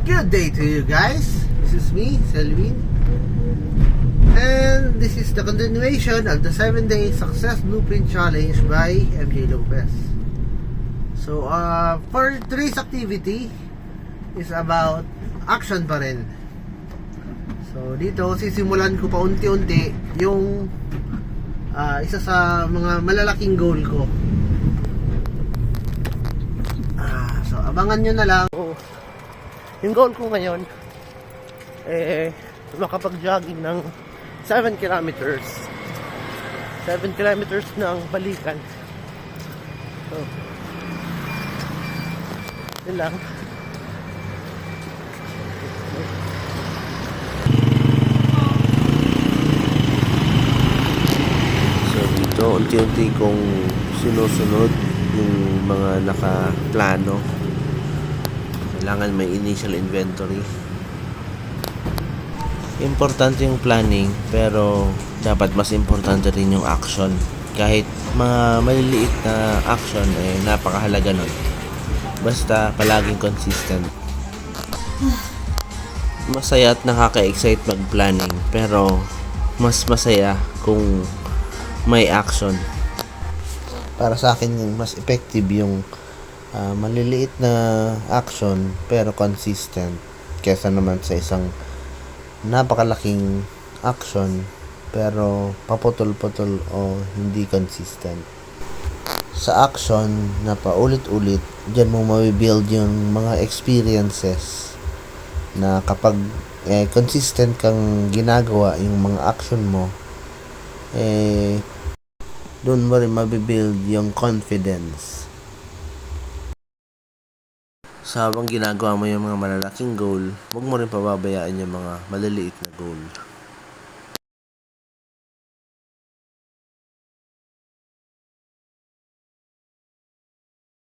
Good day to you guys. This is me, Selvin. And this is the continuation of the 7-day Success Blueprint Challenge by MJ Lopez. So, for today's activity is about action pa rin. So, dito sisimulan ko pa unti-unti yung isa sa mga malalaking goal ko. So, abangan nyo na lang. Yung goal ko ngayon makapag-jogging ng 7 kilometers 7 kilometers ng balikan. So, yun lang. So dito unti-unti kong sinusunod yung mga nakaplano. Kailangan may initial inventory. Importante yung planning, pero dapat mas importante rin yung action. Kahit mga maliliit na action, napakahalaga nun. Basta palaging consistent. Masaya at nakaka-excite mag-planning, pero mas masaya kung may action. Para sa akin, mas effective yung maliliit na action pero consistent kesa naman sa isang napakalaking action pero paputol-putol o hindi consistent. Sa action na paulit-ulit, dyan mo mabibuild yung mga experiences na kapag consistent kang ginagawa yung mga action mo, doon mo rin mabibuild yung confidence. Sa habang ginagawa mo yung mga malalaking goal, huwag mo rin pababayaan yung mga maliliit na goal.